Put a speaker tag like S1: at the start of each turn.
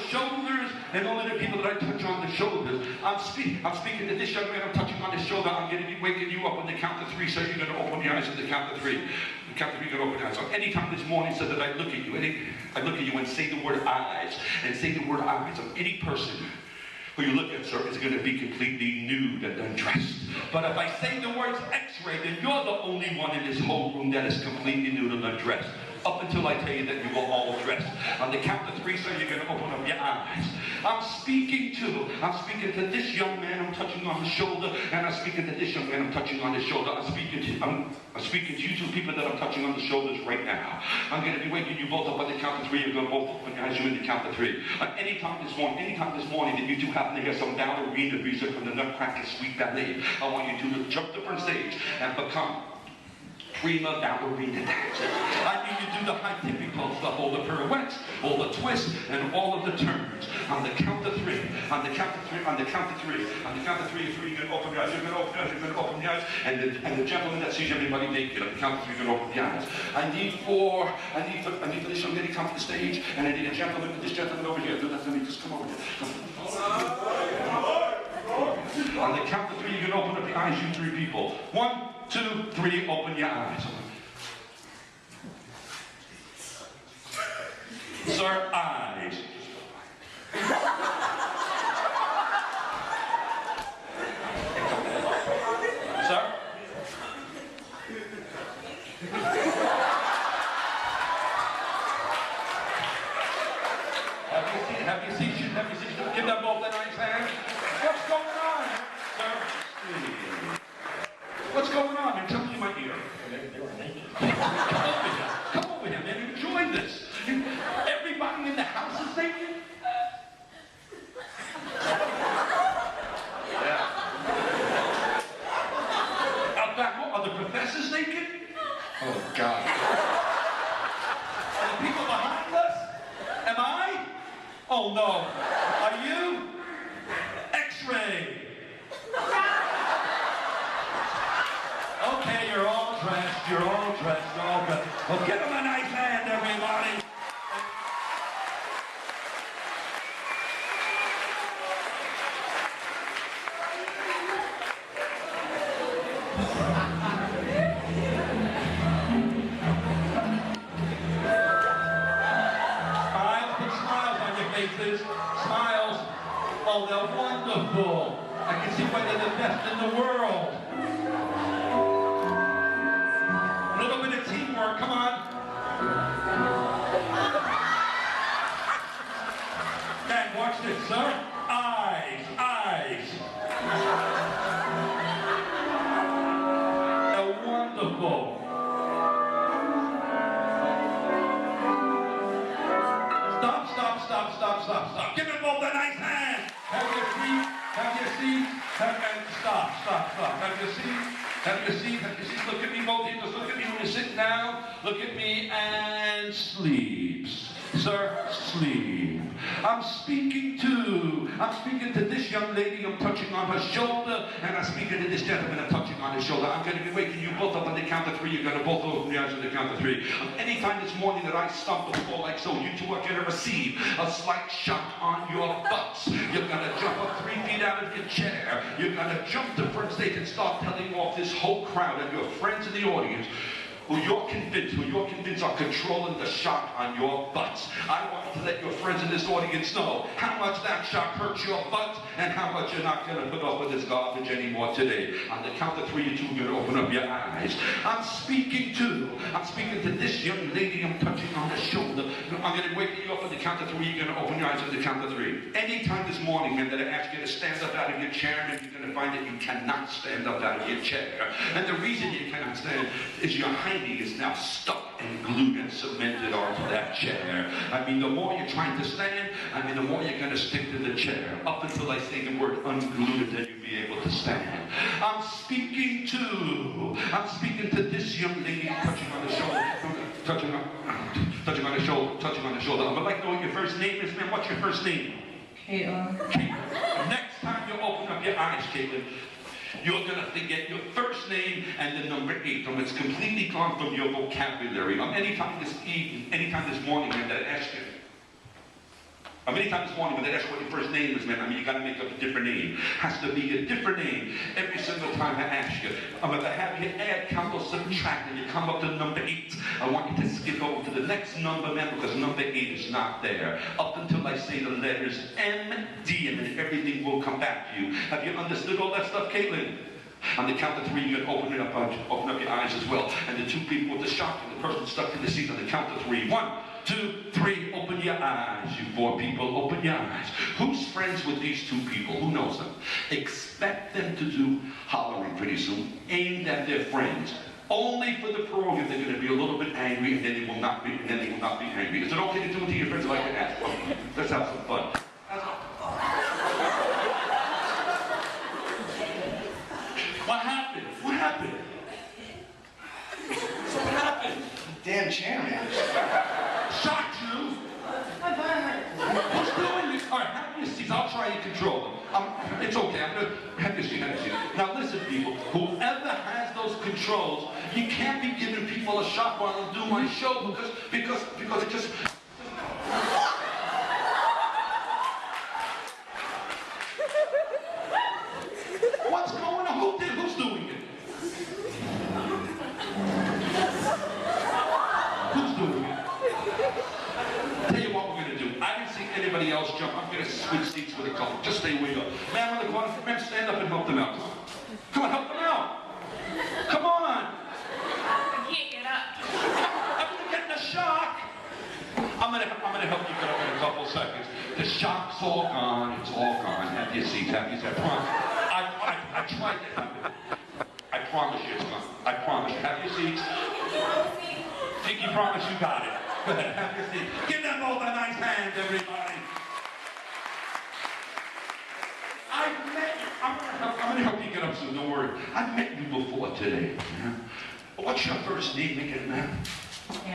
S1: shoulders, and only the people that I touch on the shoulders. I'm speaking to this young man. I'm touching on his shoulder. I'm going to be waking you up on the count of 3. So you're going to open your eyes at the count of 3. The count of 3, you're going to open your eyes. So anytime this morning, so that I look at you, I look at you and say the word eyes, and say the word eyes of any person who you look at, sir, is going to be completely nude and undressed. But if I say the words X-ray, then you're the only one in this whole room that is completely nude and undressed. Up until I tell you that you will all dress. On the count of 3, sir, you're going to open up your eyes. I'm speaking to this young man. I'm touching on his shoulder, and I'm speaking to this young man. I'm touching on his shoulder. I'm speaking to you 2 people that I'm touching on the shoulders right now. I'm going to be waking you both up on the count of 3. You're going to both open your eyes. You're in the count of 3. Anytime this morning that you 2 happen to hear some ballerina music from the Nutcracker Suite Ballet, I want you to jump the front stage and become prima ballerina dancers. I need you to do the high tippy pulse stuff, all the pirouettes, all the twists, and all of the turns. On the count of 3, on the count of 3, on the count of 3, on the count of 3, you're going to open your eyes, you're going to open your eyes, you're going to open your eyes, and the gentleman that sees everybody naked, on the count of 3, you're going to open your eyes. I need for this young lady to come to the stage, and I need this gentleman over here. Do that for me, just come over here. On the count of 3, you're going to open up your eyes, you 3 people. 1, 2, 3, open your eyes. Sir, eyes. Sir? Have you seen? Give them both a nice hand. What's going on, sir? What's going on? And tell me in my ear. Come over here, man. Enjoy this. Everybody in the house is naked? Yeah. Out back, are the professors naked? Oh, God. Are the people behind us? Am I? Oh, no. Are you? X-ray. Okay, you're all dressed, all dressed. Well, give them a nice hand, everybody. Smiles, put smiles on your faces. Smiles. Oh, they're wonderful. I can see why they're the best in the world. A little bit of teamwork, come on. And watch this, sir. Eyes. They're wonderful. Stop. Give them both a nice hand. Have your seat. Stop. Have your seat. Look at me, both of you. Just look at me when you're sitting down. Look at me and sleeps. Sir, sleep. I'm speaking to this young lady. I'm touching on her shoulder, and I'm speaking to this gentleman. I'm touching on his shoulder. I'm going to be waking you both up on the count of 3. You're going to both open the eyes on the count of 3. Anytime this morning that I stumble or fall like so, you 2 are going to receive a slight shock on your butts. You're going to jump up 3 feet out of your chair. You're going to jump the front stage and start telling off this whole crowd and your friends in the audience who you're convinced are controlling the shock on your butts. I want to let your friends in this audience know how much that shock hurts your butt and how much you're not going to put up with this garbage anymore today. On the count of 3, you 2 are going to open up your eyes. I'm speaking to this young lady. I'm touching on the shoulder. I'm going to wake you up on the count of 3. You're going to open your eyes on the count of 3. Anytime this morning, man, that I ask you to stand up out of your chair, and you're going to find that you cannot stand up out of your chair. And the reason you cannot stand is your hiney is now stuck and glued and cemented onto that chair. I mean, the more you're trying to stand, the more you're going to stick to the chair. Up until I say the word unglued, then you'll be able to stand. I'm speaking to this young lady, touching on the shoulder. I would like to know what your first name is, man. What's your first name? Caitlin. Next time you open up your eyes, Caitlin, you're going to forget your first name and the number 8. It's completely gone from your vocabulary. Anytime this morning, man, that I ask you, Many times this morning when they ask what your first name is, man, you got to make up a different name. Has to be a different name every single time I ask you. I'm going to have you add, count, or subtract, and you come up to number 8. I want you to skip over to the next number, man, because number 8 is not there. Up until I say the letters M, D, and then everything will come back to you. Have you understood all that stuff, Caitlin? On the count of 3, you can open up your eyes as well. And the 2 people with the shock and the person stuck in the seat on the count of 3. 1, 2, 3, open your eyes. You 4 people, open your eyes. Who's friends with these 2 people? Who knows them? Expect them to do hollering pretty soon, aimed at their friends. Only for the program they're going to be a little bit angry, and then they will not be angry. Is it okay to do it to your friends like that? Let's have some fun. What happened? What happened? So what happened?
S2: Damn chair, man.
S1: Shocked you? Who's doing this? All right, have your seats. I'll try to control them. It's okay. I'm gonna have your seat. Have your seat. Now listen, people. Whoever has those controls, you can't be giving people a shock while I do my show because it just. What's going on? Who's doing it? Who's doing it? Tell you what we're going to do. I didn't see anybody else jump. I'm going to switch seats with a couple. Just stay where you are. Man on the corner, man, stand up and help them out. Come on, help them out. Come on.
S3: I can't get up.
S1: I'm going to get the shock. I'm going to help you get up in a couple seconds. The shock's all gone. It's all gone. Have your seats. Have your seats. I tried to help it. I promise you it's gone. I promise you. Have your seats. You promise you got it. Go ahead. Have your seats. Give them both a nice hand, everybody. I'm going to help you get up soon. Don't worry. I've met you before today. Man. What's your first name again, man?